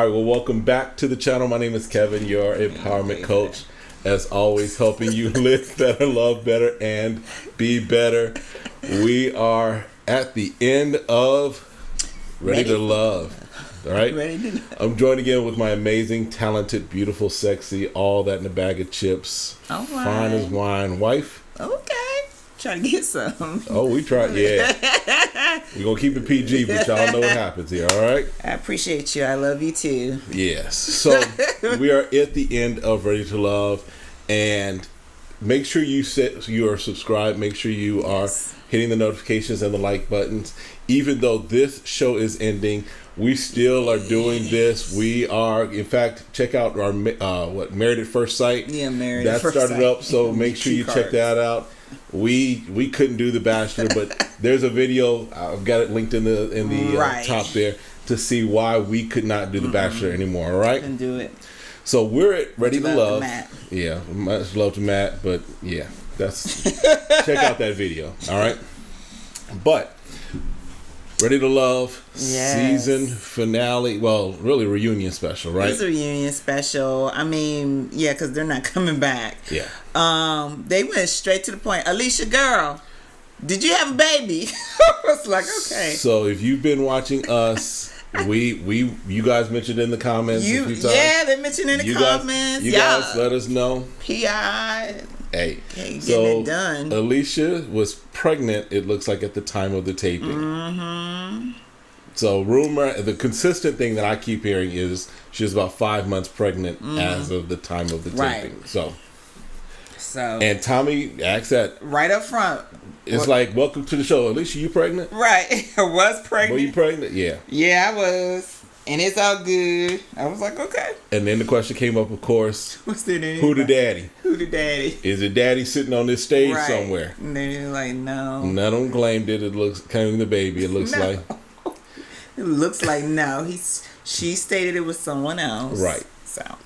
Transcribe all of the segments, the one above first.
right, well, welcome back to the channel. My name is Kevin, your empowerment coach. As always, helping you live better, love better, and be better. We are at the end of Ready to Love. All right? I'm joined again with my amazing, talented, beautiful, sexy, all that in a bag of chips, all right. Fine as wine wife. Okay. Trying to get some. Oh, we tried, yeah. We're going to keep it PG, but y'all know what happens here, all right? I appreciate you. I love you too. Yes. So we are at the end of Ready to Love, and make sure you are subscribed. Make sure you are hitting the notifications and the like buttons. Even though this show is ending, we still are doing this. We are, in fact, check out our Married at First Sight. Yeah, Married at First Sight. That started up, so make sure you check that out. We couldn't do The Bachelor, but there's a video. I've got it linked in the top there to see why we could not do The Bachelor anymore. All right, couldn't do it. So we're at Ready to Love. Matt. Yeah, much love to Matt, but yeah, that's check out that video. All right, but Ready to Love season finale. Well, really reunion special, right? It's a reunion special. I mean, yeah, because they're not coming back. Yeah. They went straight to the point. Alicia, girl, did you have a baby? I was like, okay. So if you've been watching us, you guys mentioned in the comments a few times. Yeah, they mentioned in the comments. You guys let us know. P.I. Hey, getting it done. Alicia was pregnant, it looks like, at the time of the taping. Mm-hmm. So the consistent thing that I keep hearing is she was about 5 months pregnant as of the time of the taping. So and Tommy asked that right up front. It's like, welcome to the show. Alicia, you pregnant? Right. I was pregnant. Were you pregnant? Yeah. Yeah, I was. And it's all good. I was like, okay. And then the question came up, of course. What's their name? Who the daddy? Who the daddy? Is it daddy sitting on this stage somewhere? And they're like, no. None of them claimed it. It looks kind of the baby. It looks like. It looks like no. She stated it was someone else. Right.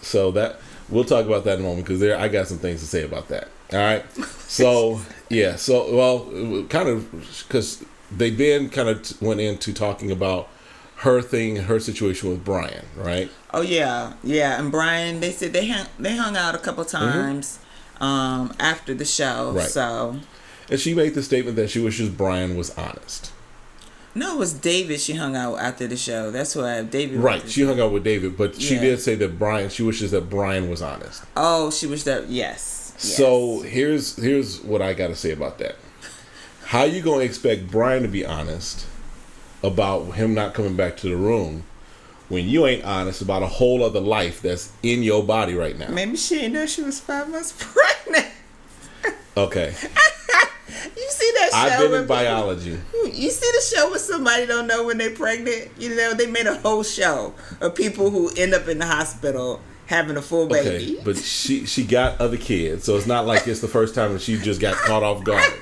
So that we'll talk about that in a moment because I got some things to say about that. All right. So yeah. So well, kind of because they then kind of went into talking about her situation with Brian, right? Oh yeah, and Brian. They said they hung out a couple times after the show. Right. So, and she made the statement that she wishes Brian was honest. No, it was David. She hung out after the show. That's why David. Right, she hung out with David, but she did say that she wishes that Brian was honest. Oh, she wished that. Yes. So here's what I got to say about that. How you gonna expect Brian to be honest about him not coming back to the room when you ain't honest about a whole other life that's in your body right now? Maybe she didn't know she was 5 months pregnant. Okay. You see that show? I've been in biology. You see the show where somebody don't know when they're pregnant? You know, they made a whole show of people who end up in the hospital having a full baby. Okay, but she got other kids, so it's not like it's the first time that she just got caught off guard.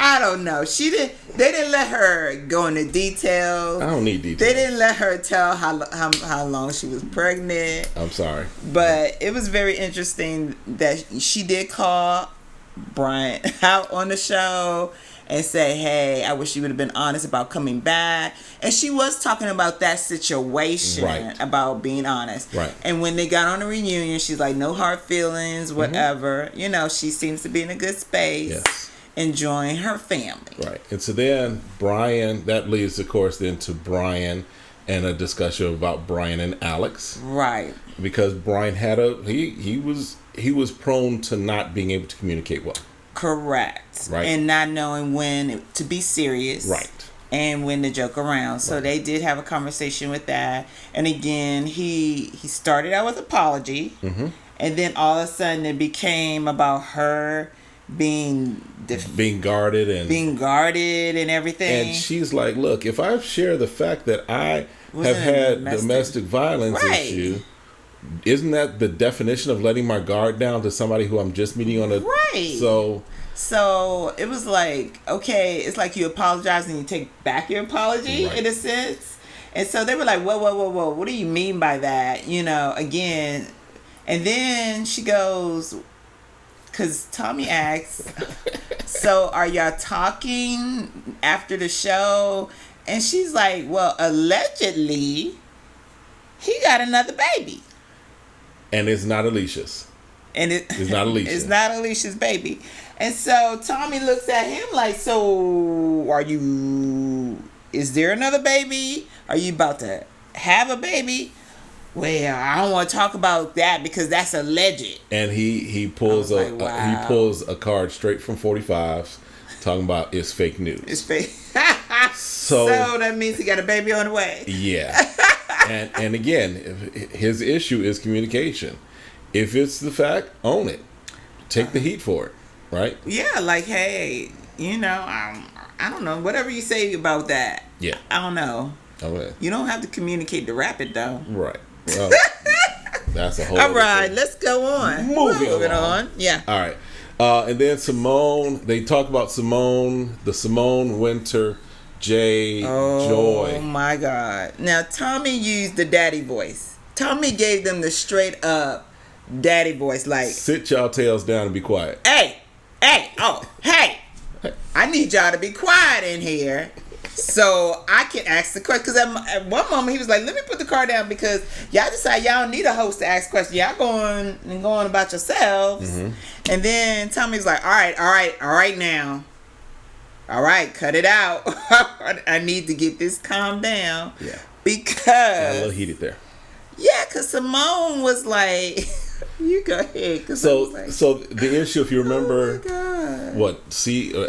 I don't know. They didn't let her go into details. I don't need details. They didn't let her tell how long she was pregnant. I'm sorry. But it was very interesting that she did call Brian out on the show and say, hey, I wish you would have been honest about coming back. And she was talking about that situation, about being honest. Right. And when they got on the reunion, she's like, no hard feelings, whatever. You know, she seems to be in a good space. Yes. Enjoying her family. Right. And so then Brian, that leads, of course, then to Brian and a discussion about Brian and Alex. Right. Because Brian had he was prone to not being able to communicate well. Correct. Right. And not knowing when to be serious. Right. And when to joke around. So they did have a conversation with that. And again, he started out with apology. Mm-hmm. And then all of a sudden it became about her being guarded and everything. And she's like, look, if I share the fact that I have had domestic violence issue, isn't that the definition of letting my guard down to somebody who I'm just meeting on a So it was like, okay, it's like you apologize and you take back your apology in a sense. And so they were like, whoa, what do you mean by that? You know, again. And then she goes, because Tommy asks, so are y'all talking after the show? And she's like, well, allegedly, he got another baby. And it's not Alicia's. And it's not Alicia. It's not Alicia's baby. And so Tommy looks at him like, so is there another baby? Are you about to have a baby? Well, I don't want to talk about that because that's alleged. And he pulls he pulls a card straight from 45s talking about it's fake news. It's fake. So that means he got a baby on the way. Yeah. and again, his issue is communication. If it's the fact, own it. Take the heat for it, right? Yeah, like, hey, I don't know. Whatever you say about that. Yeah. I don't know. Okay. You don't have to communicate to rap it, though. Right. Well, that's a whole all right, let's go on. Moving on. Yeah. All right. And then Simone, they talk about the Simone Winter, Jay, Joy. Oh, my God. Now, Tommy used the daddy voice. Tommy gave them the straight up daddy voice, like, sit y'all tails down and be quiet. Hey. I need y'all to be quiet in here so I can ask the question. Because at one moment he was like, let me put the car down because y'all decide y'all don't need a host to ask questions. Y'all going about yourselves. Mm-hmm. And then Tommy's like, all right now. All right, cut it out. I need to get this calmed down. Yeah. Because got a little heated there. Yeah, because Simone was like, you go ahead. So the issue, if you remember,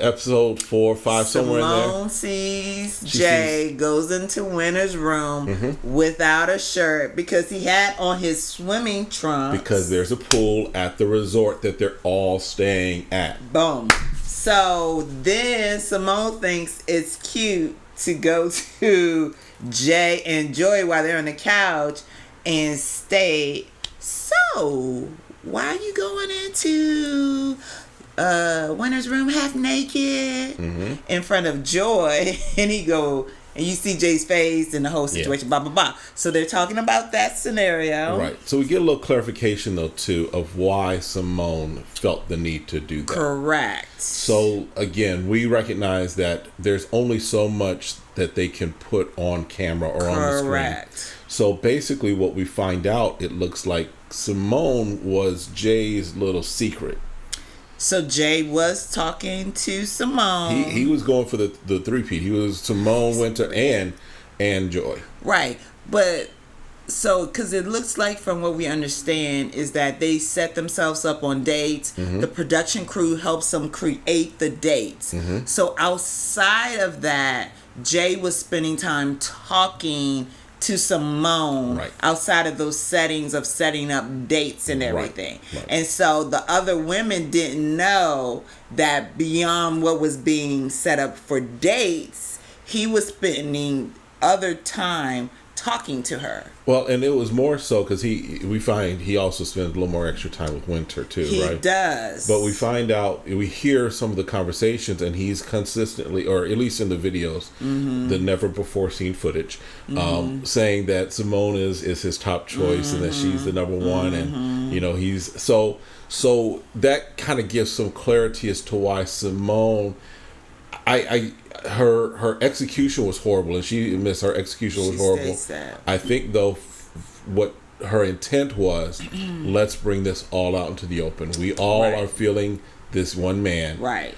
episode 4 or 5, somewhere in there. Simone sees Jay goes into Winter's room without a shirt because he had on his swimming trunks. Because there's a pool at the resort that they're all staying at. Boom. So then Simone thinks it's cute to go to Jay and Joy while they're on the couch and stay. So why are you going into Winter's room half naked in front of Joy? And and you see Jay's face and the whole situation, blah, blah, blah. So they're talking about that scenario. Right. So we get a little clarification, though, too, of why Simone felt the need to do that. Correct. So, again, we recognize that there's only so much that they can put on camera or on the screen. Correct. So, basically, what we find out, it looks like Simone was Jay's little secret. So Jay was talking to Simone. He was going for the three-peat. He was Simone, Winter, and Joy. Right. But so, because it looks like from what we understand is that they set themselves up on dates. The production crew helps them create the dates. So outside of that, Jay was spending time talking to Simone outside of those settings of setting up dates and everything. Right. And so the other women didn't know that beyond what was being set up for dates, he was spending other time talking to her. Well, and it was more so because we find he also spends a little more extra time with Winter too, right? He does. But we find out, we hear some of the conversations, and he's consistently, or at least in the videos, the never before seen footage, saying that Simone is his top choice and that she's the number one, and he's so that kind of gives some clarity as to why Simone. Her execution was horrible, and she admits her execution was horrible. I think though, what her intent was, let's bring this all out into the open. We all are feeling this one man. Right.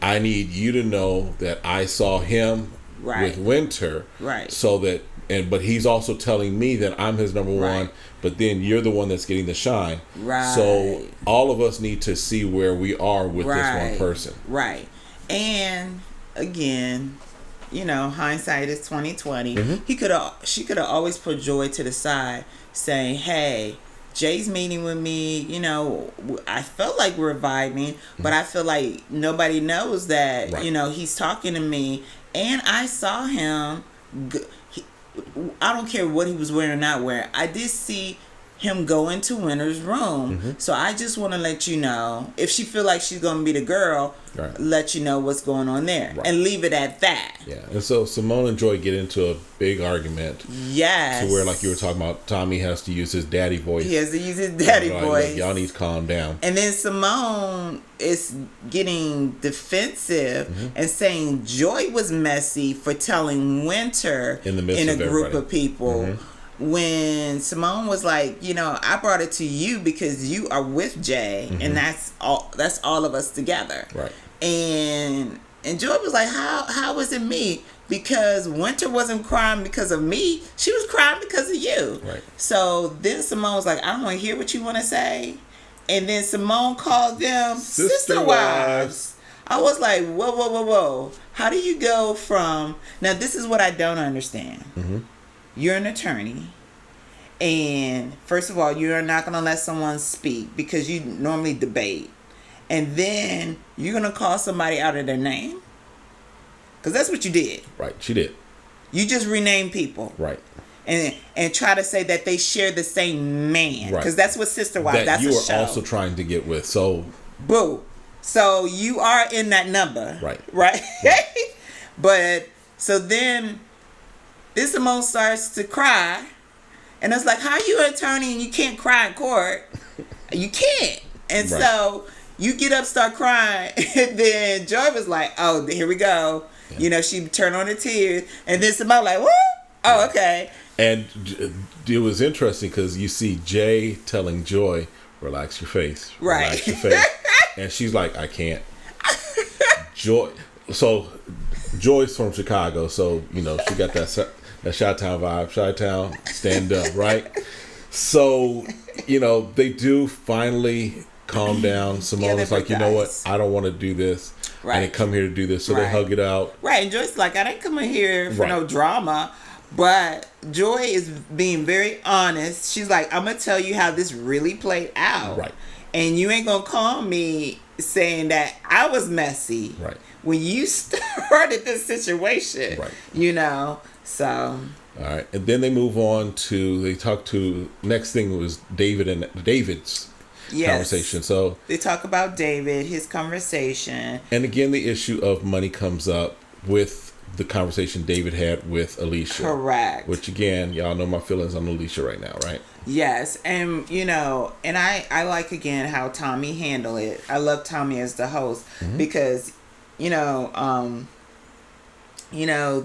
I need you to know that I saw him with Winter. Right. So that, but he's also telling me that I'm his number one. But then you're the one that's getting the shine. Right. So all of us need to see where we are with this one person. Right. And again, hindsight is 2020. She could have always put Joy to the side, saying, "Hey, Jay's meeting with me. I felt like we're vibing, but I feel like nobody knows that. He's talking to me, and I saw him. I don't care what he was wearing or not wearing. I did see him go into Winter's room. So I just want to let you know, if she feel like she's going to be the girl, let you know what's going on there. And leave it at that. Yeah. And so Simone and Joy get into a big argument. Yes. To where, like you were talking about, Tommy has to use his daddy voice. He has to use his daddy voice. Like, y'all need to calm down. And then Simone is getting defensive and saying Joy was messy for telling Winter in the midst in of a group of people. when Simone was like, I brought it to you because you are with Jay, and that's all of us together. Right. And Joy was like, how was it me? Because Winter wasn't crying because of me. She was crying because of you. Right. So then Simone was like, I don't want to hear what you want to say. And then Simone called them sister wives. I was like, whoa. How do you go from... Now, this is what I don't understand. Mm-hmm. You're an attorney. And first of all, you're not going to let someone speak because you normally debate. And then you're going to call somebody out of their name? Because that's what you did. Right. She did. You just renamed people. Right. And try to say that they share the same man. Right. Because that's what Sister Wives, that's you a are show. also trying to get with. So... Boo. So you are in that number. Right. Right? But, so then Simone starts to cry. And it's like, how are you an attorney and you can't cry in court? You can't. And Right. so you get up, start crying. And then Joy was like, oh, here we go. Yeah. She turned on the tears. And then Simone like, what? Oh, okay. And it was interesting because you see Jay telling Joy, relax your face. Relax your face. And she's like, I can't. Joy. So Joy's from Chicago. So, she got that Chi-Town vibe. Chi-Town, stand up, right? So, they do finally calm down. Simone was like, you know what? I don't want to do this. Right. I didn't come here to do this. So they hug it out. Right. And Joy's like, I didn't come in here for no drama. But Joy is being very honest. She's like, I'm going to tell you how this really played out. Right. And you ain't going to call me saying that I was messy. Right. When you started this situation. Right. So. All right. And then they move on to, they talk to, next thing was David's conversation. So they talk about David, his conversation. And again, the issue of money comes up with the conversation David had with Alicia. Correct. Which again, y'all know my feelings on Alicia right now, right? Yes. And, and I like again how Tommy handled it. I love Tommy as the host because, they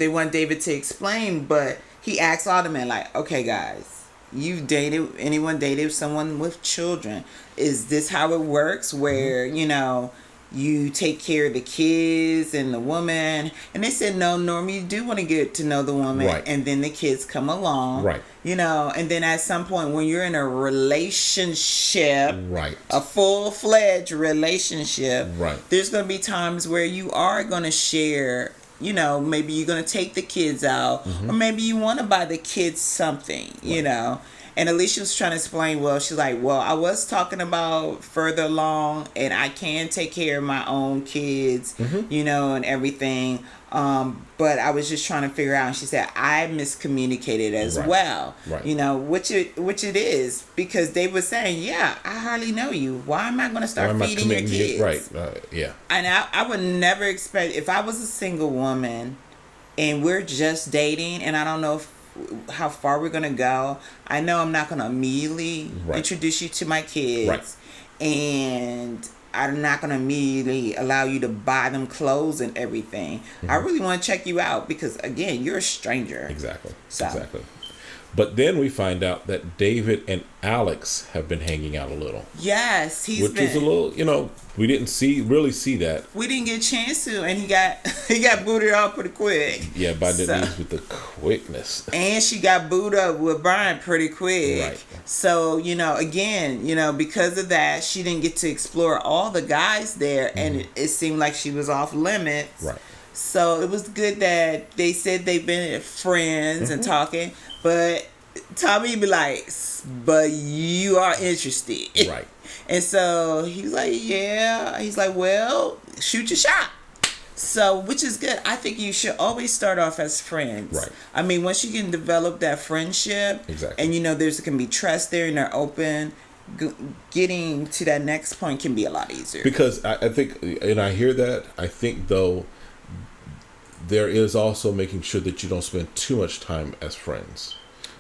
want David to explain, but he asks all the men like, okay, guys, anyone dated someone with children? Is this how it works where, you take care of the kids and the woman? And they said, no, Norm, you do want to get to know the woman. Right. And then the kids come along. Right. And then at some point when you're in a relationship, right, a full-fledged relationship, right, there's going to be times where you are going to share, maybe you're going to take the kids out or maybe you want to buy the kids something, right. And Alicia was trying to explain, she's like, I was talking about further along and I can take care of my own kids, and everything. But I was just trying to figure out. And she said, I miscommunicated as well, right. Which it is because they were saying, yeah, I hardly know you. Why am I going to start feeding your kids? Right. Yeah. And I would never expect, if I was a single woman and we're just dating and I don't know how far we're going to go, I know I'm not going to immediately introduce you to my kids, and I'm not going to immediately allow you to buy them clothes and everything. I really want to check you out because, again, you're a stranger. Exactly. But then we find out that David and Alex have been hanging out a little. Yes, which was a little, we didn't really see that. We didn't get a chance to, and he got booted off pretty quick. Yeah, by Denise with the quickness. And she got booed up with Brian pretty quick. Right. So, again, because of that, she didn't get to explore all the guys there, and it seemed like she was off limits. Right. So it was good that they said they've been friends and talking, but Tommy be like, but you are interested. Right. And so he's like, yeah. He's like, well, shoot your shot. So, which is good. I think you should always start off as friends. Right. I mean, once you can develop that friendship, exactly, and there's can be trust there and they're open, getting to that next point can be a lot easier. Because I think, and I hear that, I think though, there is also making sure that you don't spend too much time as friends.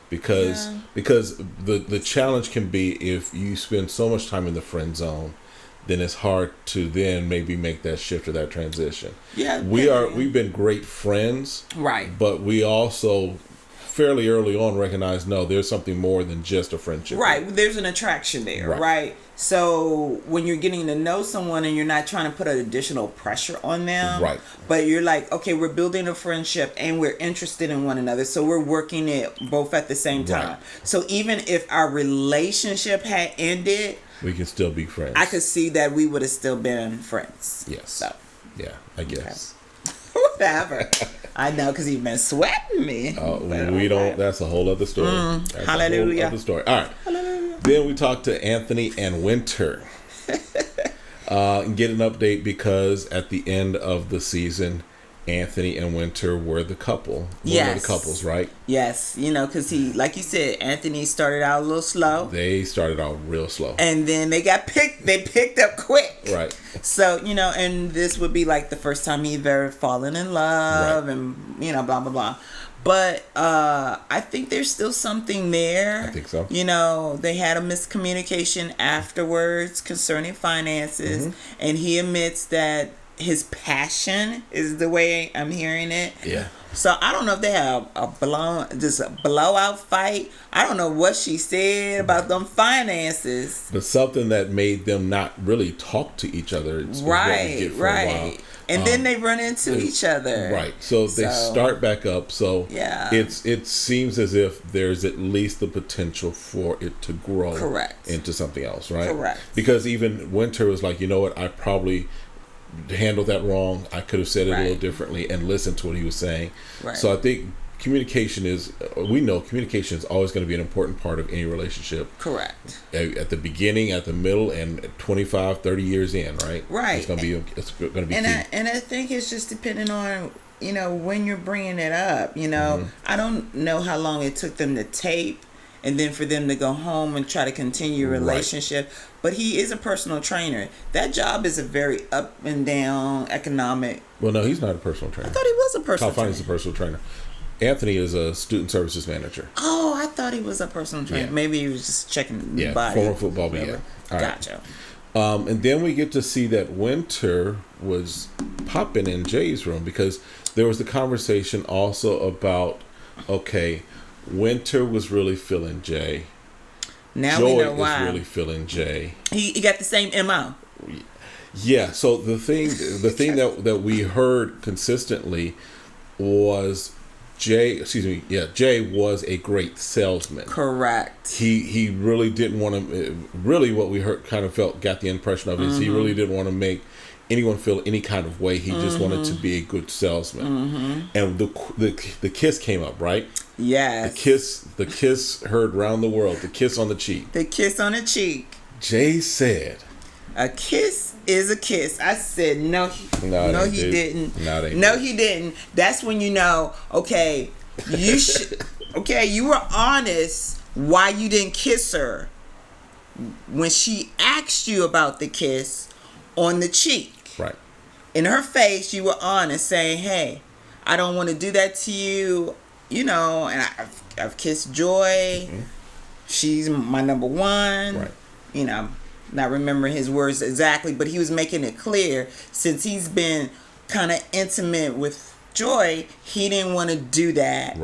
Because the challenge can be if you spend so much time in the friend zone, then it's hard to then maybe make that shift or that transition. Yeah. We've been great friends. Right. But we also fairly early on recognized, no, there's something more than just a friendship. Right. There's an attraction there, right? So when you're getting to know someone and you're not trying to put an additional pressure on them, right? But you're like, okay, we're building a friendship and we're interested in one another, so we're working it both at the same time. Right. So even if our relationship had ended, we can still be friends. I could see that we would have still been friends. Yes. So. Yeah, I guess. Okay. Whatever. I know, because you've been sweating me. We don't. That's a whole other story. That's hallelujah. A whole other story. All right. Hallelujah. Then we talked to Anthony and Winter. And get an update because at the end of the season, Anthony and Winter were the couple. One of the couples, right? Yes. Because he, like you said, Anthony started out a little slow. They started out real slow. And then they picked up quick. Right. So, and this would be like the first time he'd ever fallen in love and, blah, blah, blah. But I think there's still something there. I think so. They had a miscommunication afterwards concerning finances. Mm-hmm. And he admits that his passion is the way I'm hearing it. Yeah. So I don't know if they have a blowout fight. I don't know what she said about them finances. But something that made them not really talk to each other. Right. And then they run into each other. Right. So they start back up. So it seems as if there's at least the potential for it to grow into something else, right? Correct. Because even Winter was like, you know what, I probably handled that wrong. I could have said it a little differently and listened to what he was saying. Right. So I think communication is always going to be an important part of any relationship. Correct. At the beginning, at the middle, and 25, 30 years in, right? Right. It's going to be key. And I think it's just depending on, when you're bringing it up, mm-hmm. I don't know how long it took them to tape and then for them to go home and try to continue a relationship. Right. But he is a personal trainer. That job is a very up and down economic. Well, no, he's not a personal trainer. I thought he was a personal trainer. He's a personal trainer. Anthony is a student services manager. Oh, I thought he was a personal trainer. Yeah. Maybe he was just checking the body. Former football player. Gotcha. And then we get to see that Winter was popping in Jay's room because there was the conversation also about, Winter was really feeling Jay. Now Joy we know why. is really feeling Jay. He got the same MO. Yeah. So the thing that we heard consistently was Jay was a great salesman. Correct. He really didn't want to. Really, what we heard got the impression of is he really didn't want to make anyone feel any kind of way. He just wanted to be a good salesman. Mm-hmm. And the kiss came up, right? Yes. The kiss heard round the world. The kiss on the cheek. The kiss on the cheek. Jay said, "A kiss is a kiss." I said, "No, he didn't. No, he didn't." That's when you know. Okay, you should. Okay, you were honest. Why you didn't kiss her when she asked you about the kiss on the cheek? Right. In her face, you were honest, saying, "Hey, I don't want to do that to you." And I've kissed Joy. Mm-hmm. She's my number one. Right. Not remembering his words exactly, but he was making it clear since he's been kind of intimate with Joy, he didn't want to do that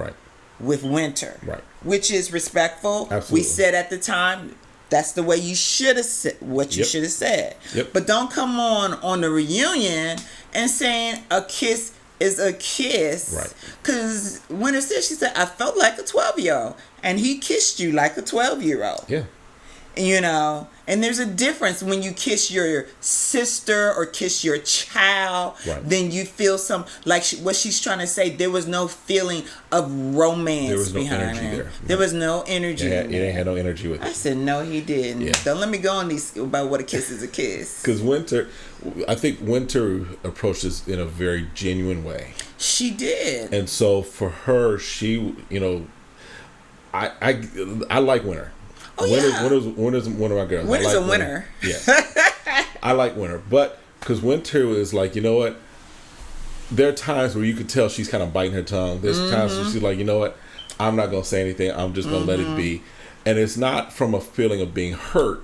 with Winter. Right. Which is respectful. Absolutely. We said at the time, that's the way you should have said what you should have said. Yep. But don't come on the reunion and saying a kiss is a kiss. Right. Because Winter said, she said, I felt like a 12-year-old. And he kissed you like a 12-year-old. Yeah. And there's a difference when you kiss your sister or kiss your child. Right. Then you feel what she's trying to say. There was no feeling of romance. There was no behind energy him. there. There was no energy. It ain't had no energy with it. I said no, he didn't. Yeah. Don't let me go on these about what a kiss is a kiss. Because I think Winter approached this in a very genuine way. She did. And so for her, she, I like Winter. Oh, Winter's one of my girls. Winter's a winner. Yeah. I like Winter. But because Winter is like, you know what? There are times where you could tell she's kind of biting her tongue. There's times where she's like, you know what? I'm not going to say anything. I'm just going to let it be. And it's not from a feeling of being hurt.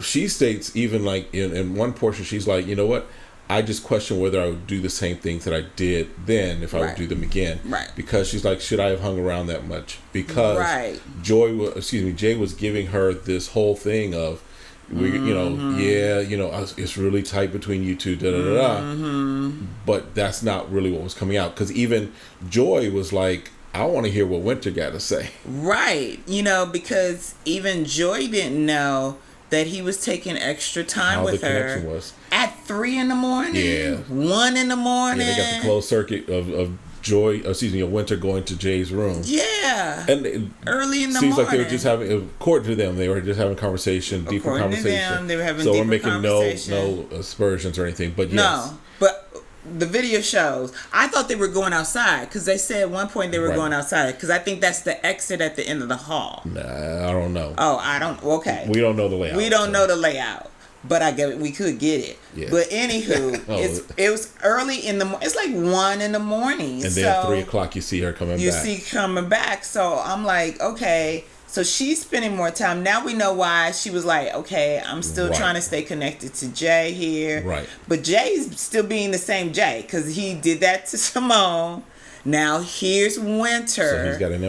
She states even like in one portion, she's like, you know what? I just question whether I would do the same things that I did then if I would do them again. Right. Because she's like, should I have hung around that much? Because Jay was giving her this whole thing of, it's really tight between you two, But that's not really what was coming out. Because even Joy was like, I want to hear what Winter got to say. Right. Because even Joy didn't know that he was taking extra time with her. How the connection was. At 3 a.m. 1 a.m. Yeah, they got the closed circuit of Winter going to Jay's room. Yeah. And early in the morning. Seems like they were just having, according to them, they were just having conversation, deeper conversation. To them, they were having so deeper we're making conversation. no aspersions or anything, but yes. No, but the video shows. I thought they were going outside because they said at one point they were going outside because I think that's the exit at the end of the hall. Nah, I don't know. Oh, I don't. Okay. We don't know the layout. We don't know the layout. But I get it. We could get it. Yeah. But anywho, it was early in the morning. It's like 1 in the morning. And then at 3 o'clock, you see her coming back. You see coming back. So I'm like, okay. So she's spending more time. Now we know why she was like, okay, I'm still trying to stay connected to Jay here. Right. But Jay's still being the same Jay because he did that to Simone. Now here's Winter. So he's got an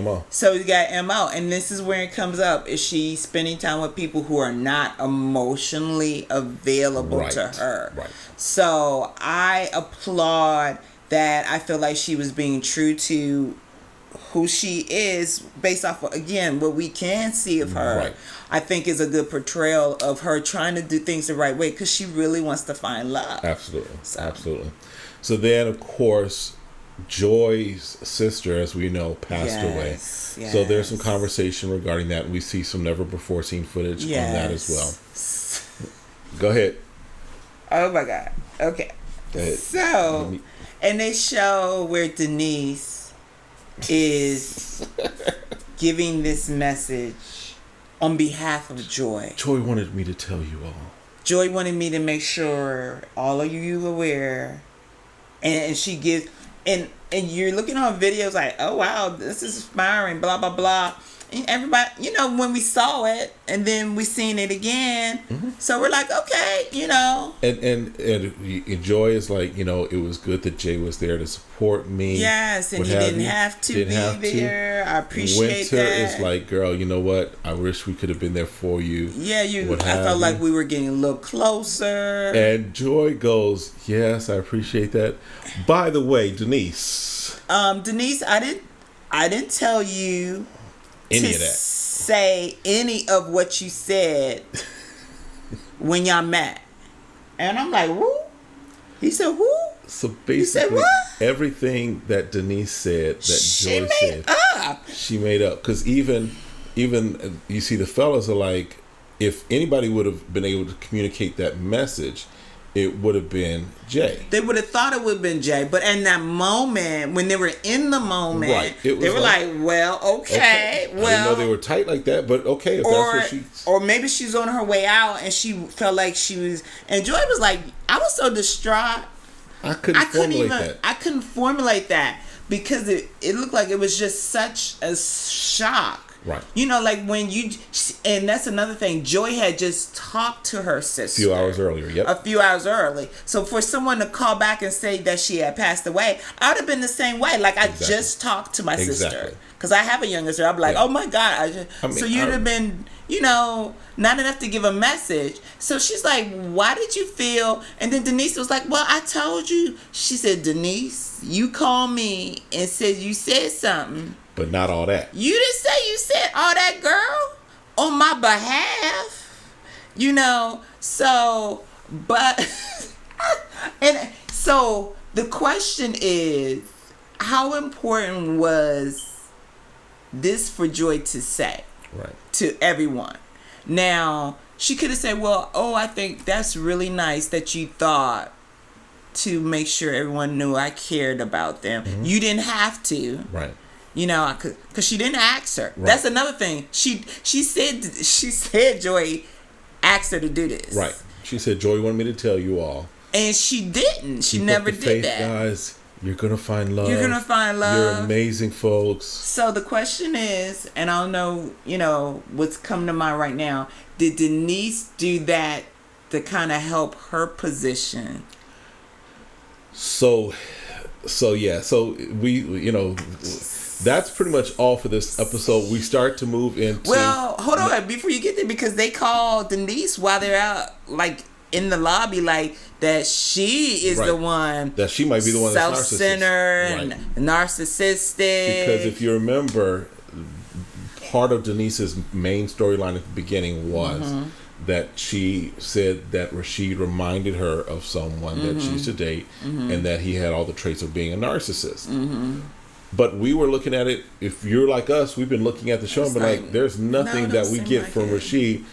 MO. And this is where it comes up. Is she spending time with people who are not emotionally available to her? Right. So I applaud that. I feel like she was being true to who she is based off of, again, what we can see of her. Right. I think is a good portrayal of her trying to do things the right way because she really wants to find love. Absolutely. So then, of course, Joy's sister, as we know, passed away. Yes. So there's some conversation regarding that. We see some never before seen footage on that as well. Go ahead. Oh my God. Okay. So, and they show where Denise is giving this message on behalf of Joy. Joy wanted me to tell you all. Joy wanted me to make sure all of you aware. And she gives... And you're looking on videos like, oh, wow, this is inspiring, blah, blah, blah. And everybody, when we saw it and then we seen it again. Mm-hmm. So we're like, okay, And Joy is like, it was good that Jay was there to support me. Yes, and he didn't have to be there. I appreciate Winter that. is like, girl, you know what? I wish we could have been there for you. Yeah, I felt like we were getting a little closer. And Joy goes, yes, I appreciate that. By the way, Denise. Denise, I didn't tell you any of that. Say any of what you said when y'all met. And I'm like, who? He said, who? So basically, everything that Denise said, that Joy said, she made up. Because even you see, the fellas are like, if anybody would have been able to communicate that message, it would have been Jay. They would have thought it would have been Jay, but in that moment, when they were in the moment, they were like, well, okay. Well, I didn't know they were tight like that, but okay, if that's what she's... Or maybe she's on her way out and she felt like she was... And Joy was like, I was so distraught. I couldn't formulate that because it looked like it was just such a shock. Right. Like when and that's another thing. Joy had just talked to her sister. A few hours earlier, yep. A few hours early. So for someone to call back and say that she had passed away, I would have been the same way. Like, I just talked to my sister. Because I have a younger sister. I'd be like, oh my God. So you'd have been, not enough to give a message. So she's like, why did you feel? And then Denise was like, well, I told you. She said, Denise, you called me and said you said something. But not all that. You didn't say you said all that, girl, on my behalf. So, but, and so the question is, how important was this for Joy to say to everyone? Now, she could have said, well, I think that's really nice that you thought to make sure everyone knew I cared about them. Mm-hmm. You didn't have to. Right. Because she didn't ask her. Right. That's another thing. She said Joy asked her to do this. Right. She said Joy wanted me to tell you all. And she didn't. She never did that. Guys, you're gonna find love. You're amazing folks. So the question is, and I don't know, what's coming to mind right now. Did Denise do that to kind of help her position So yeah. So we, that's pretty much all for this episode. We start to move into. Well, hold on before you get there, because they call Denise while they're out, like in the lobby, like that she is the one, that she might be the one that's self-centered and narcissistic. Because if you remember, part of Denise's main storyline at the beginning was that she said that Rashid reminded her of someone that she used to date, and that he had all the traits of being a narcissist. But we were looking at it, if you're like us, we've been looking at the show and been like, there's nothing that we get from Rashid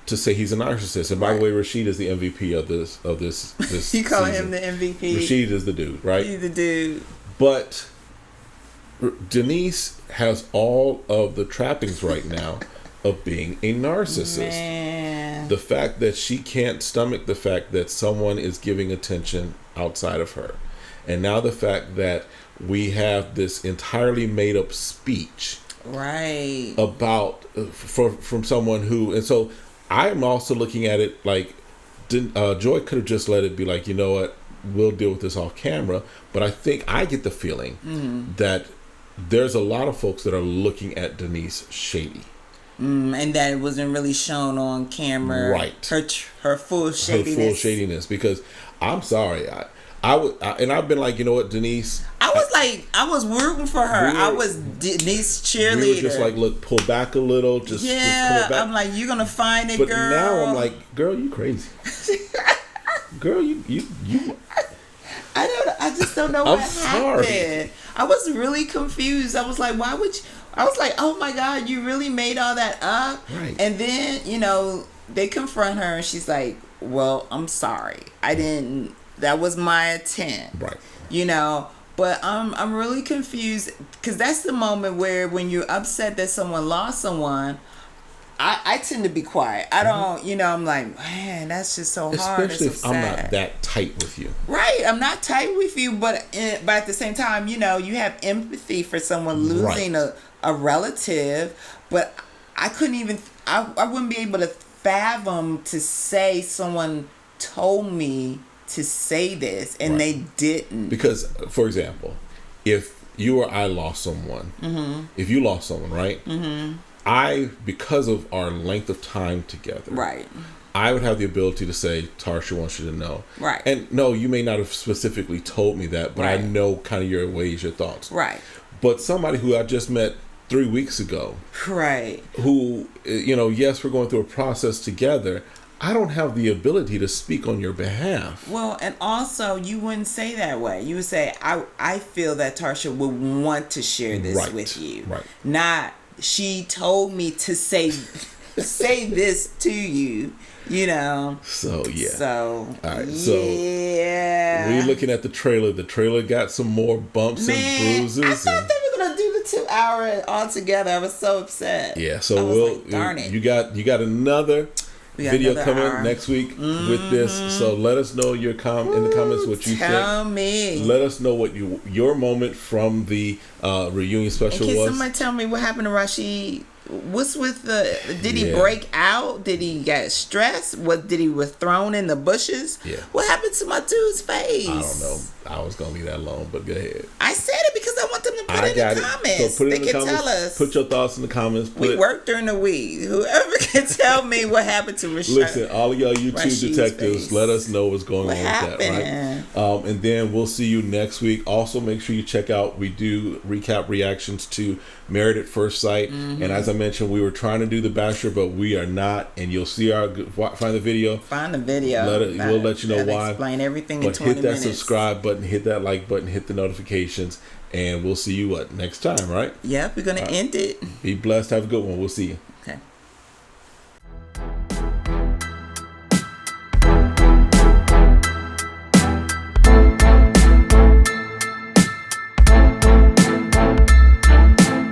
to say he's a narcissist. And by the way, Rashid is the MVP of this You call season. him the MVP. Rashid is the dude, right? He's the dude. But Denise has all of the trappings right now of being a narcissist. Man. The fact that she can't stomach the fact that someone is giving attention outside of her. And now the fact that we have this entirely made up speech about from someone who, and so I'm also looking at it like Joy could have just let it be like, you know what, we'll deal with this off camera. But I think I get the feeling that there's a lot of folks that are looking at Denise shady. And that it wasn't really shown on camera. Right. Her full shadiness. Her full shadiness. Because I'm sorry, and I've been like, you know what, Denise. I was rooting for her. I was Denise cheerleader. We were just like, look, pull back a little. Just pull it back. I'm like, you're gonna find it, but girl. But now I'm like, girl, you crazy. Girl, you. I just don't know what happened. I was really confused. I was like, why would you? I was like, oh my God, you really made all that up? Right. And then, they confront her and she's like, well, I'm sorry. That was my intent. Right. But I'm really confused, because that's the moment where when you're upset that someone lost someone, I tend to be quiet. I don't, I'm like, man, that's just so hard. Especially if I'm not that tight with you. Right. I'm not tight with you, but at the same time, you have empathy for someone losing a relative. But I couldn't even, I wouldn't be able to fathom to say someone told me to say this and they didn't. Because, for example, if you or I lost someone, if you lost someone, right? Because of our length of time together, right, I would have the ability to say, Tarsha wants you to know. Right. And no, you may not have specifically told me that, but I know kind of your ways, your thoughts. Right. But somebody who I just met 3 weeks ago, right, who, yes, we're going through a process together, I don't have the ability to speak on your behalf. Well, and also, you wouldn't say that way. You would say, I feel that Tarsha would want to share this with you. Right. Not, she told me to say this to you, So, yeah. So, all right. So, we're looking at the trailer. The trailer got some more bumps and bruises. I thought they were going to do the 2 hour all together. I was so upset. Yeah. So, darn it. You got another video coming next week with this. So let us know in the comments what you think. Tell me. Let us know what your moment from the reunion special was. Somebody tell me what happened to Rashid. What's with did he break out? Did he get stressed? Did he was thrown in the bushes? Yeah. What happened to my dude's face? I don't know. I was gonna leave that alone, but go ahead. I said it because I want them to put it in the comments. So put it in the comments. Tell us. Put your thoughts in the comments. We work during the week. Whoever can tell me what happened to Rashid. Listen, all of y'all YouTube detectives, let us know what's going on with that, right? And then we'll see you next week. Also, make sure you check out. We do recap reactions to Married at First Sight, and as I mentioned, we were trying to do The Bachelor, but we are not. And you'll see find the video. Find the video. We'll let you know why. Explain everything in 20 minutes. But hit that subscribe button, hit that like button, hit the notifications, and we'll see you next time, right? Yep, we're gonna end it. Be blessed. Have a good one. We'll see you.